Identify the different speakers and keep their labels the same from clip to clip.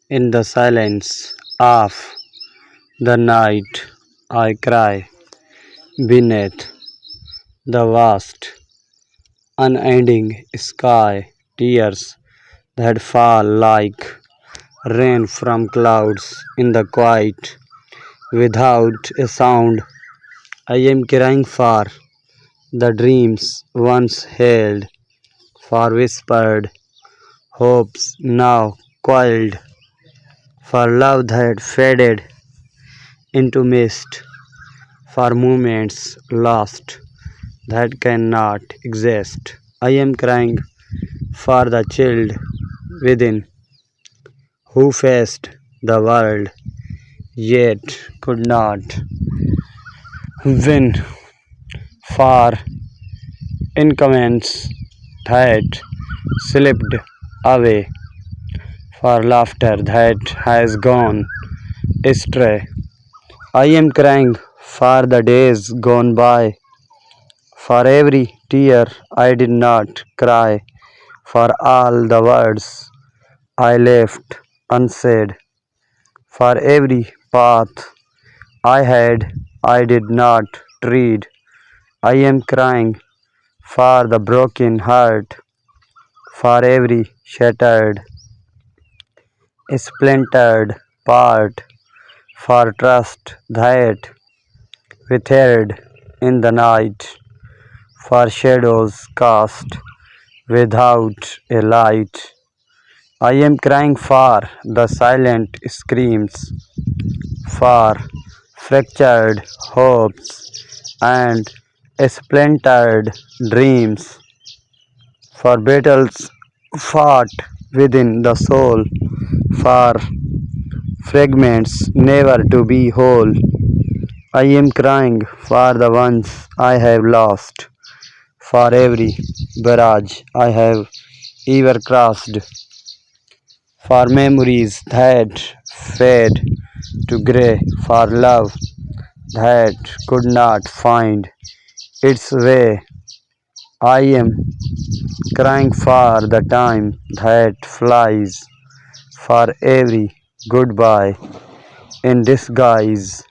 Speaker 1: In the silence of the night, I cry beneath the vast, unending sky, tears that fall like rain from clouds in the quiet without a sound. I am crying for the dreams once held, for whispered hopes now coiled, for love that faded into mist, for moments lost that cannot exist. I am crying for the child within who faced the world yet could not win, for incumbents that slipped away, for laughter that has gone astray. I am crying for the days gone by, for every tear I did not cry, for all the words I left unsaid, for every path I did not tread. I am crying for the broken heart, for every shattered, splintered part, for trust that withered in the night, for shadows cast without a light. I am crying for the silent screams, for fractured hopes and splintered dreams, for battles fought within the soul, for fragments never to be whole. I am crying for the ones I have lost, for every barrage I have ever crossed, for memories that fade to grey, for love that could not find its way. I am crying for the time that flies, for every goodbye in disguise,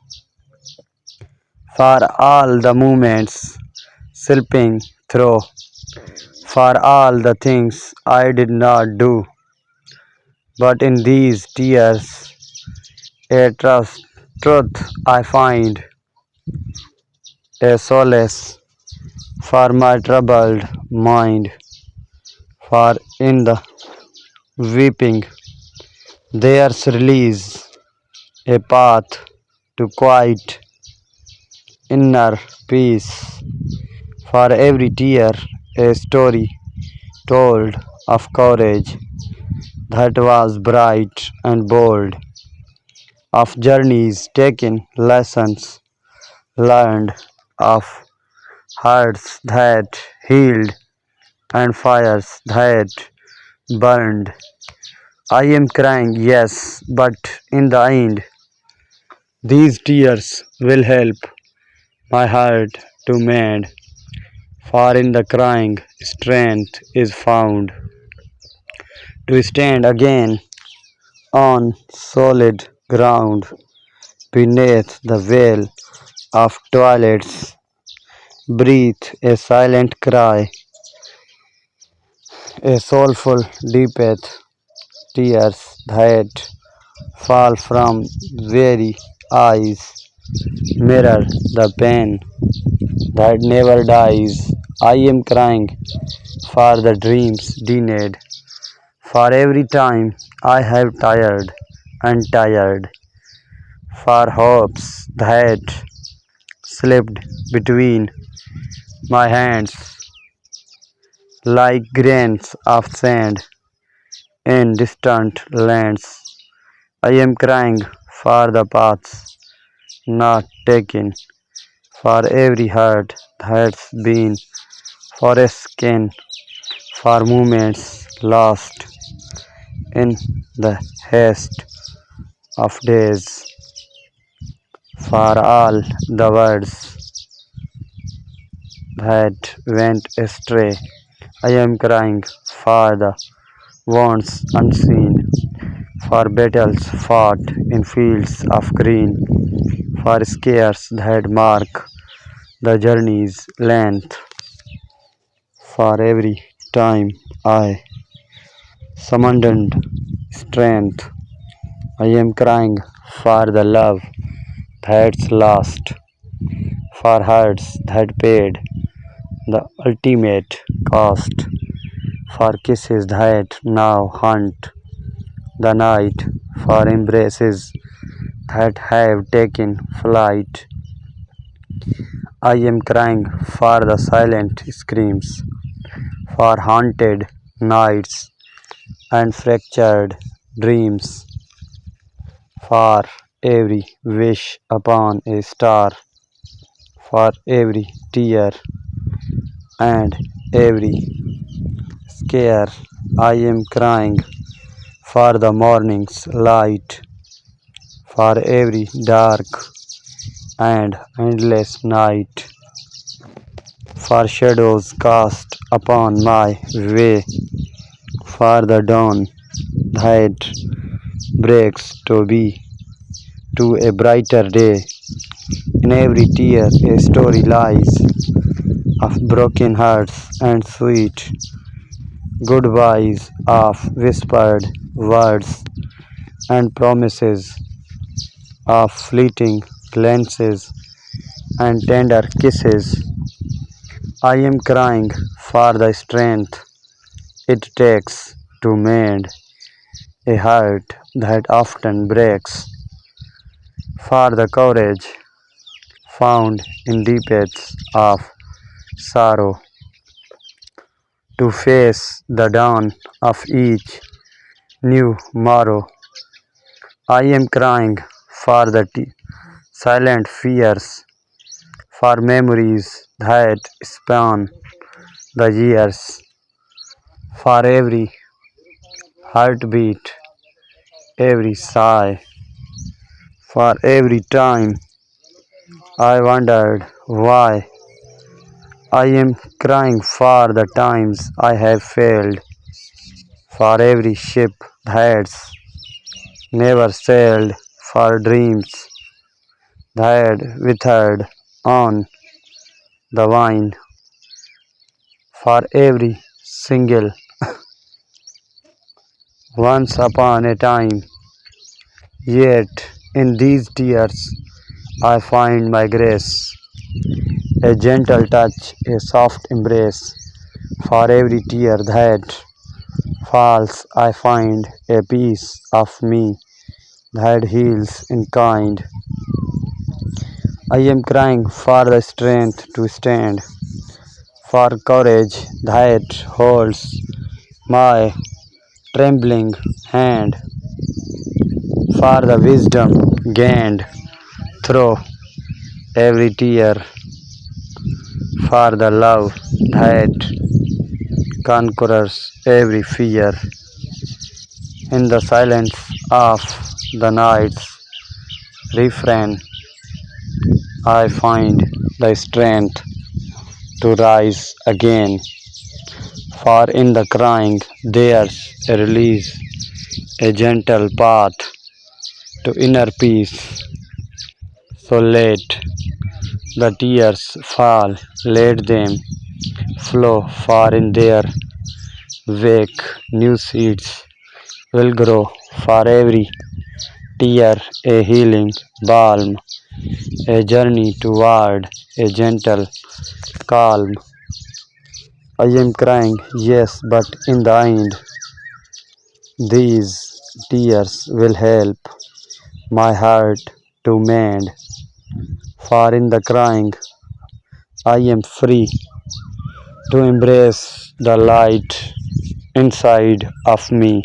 Speaker 1: for all the moments slipping through, for all the things I did not do. But in these tears, a truth I find, a solace for my troubled mind, for in the weeping there's release, a path to quiet inner peace, for every tear a story told of courage that was bright and bold, of journeys taken, lessons learned, of hearts that healed and fires that burned. I am crying, yes, but in the end, these tears will help my heart to mend, for in the crying strength is found to stand again on solid ground beneath the veil of toilets. Breathe a silent cry, a soulful deepeth, tears that fall from weary eyes mirror the pain that never dies. I am crying for the dreams denied, for every time I have tired and tired, for hopes that slipped between my hands like grains of sand in distant lands. I am crying for the paths not taken, for every heart that's been foreskin, for moments lost in the haste of days, for all the words that went astray. I am crying for the wounds unseen, for battles fought in fields of green, for scars that mark the journey's length, for every time I summoned strength. I am crying for the love that's lost, for hearts that paid the ultimate cost, for kisses that now haunt the night, for embraces that have taken flight. I am crying for the silent screams, for haunted nights and fractured dreams, for every wish upon a star, for every tear and every scare. I am crying for the morning's light, for every dark and endless night, for shadows cast upon my way, for the dawn that breaks to a brighter day. In every tear a story lies of broken hearts and sweet goodbyes, of whispered words and promises, of fleeting glances and tender kisses. I am crying for the strength it takes to mend a heart that often breaks, for the courage found in depths of sorrow to face the dawn of each new morrow. I am crying for the silent fears, for memories that span the years, for every heartbeat, every sigh, for every time I wondered why. I am crying for the times I have failed, for every ship that's never sailed, for dreams that withered on the vine, for every single once upon a time. Yet in these tears I find my grace, a gentle touch, a soft embrace. For every tear that falls, I find a piece of me that heals in kind. I am crying for the strength to stand, for courage that holds my trembling hand, for the wisdom gained through every tear, for the love that conquers every fear. In the silence of the night's refrain, I find the strength to rise again. For in the crying there's a release, a gentle path to inner peace. So let the tears fall, let them flow far in their wake. New seeds will grow for every tear, a healing balm, a journey toward a gentle calm. I am crying, yes, but in the end, these tears will help my heart to mend. For in the crying, I am free to embrace the light inside of me.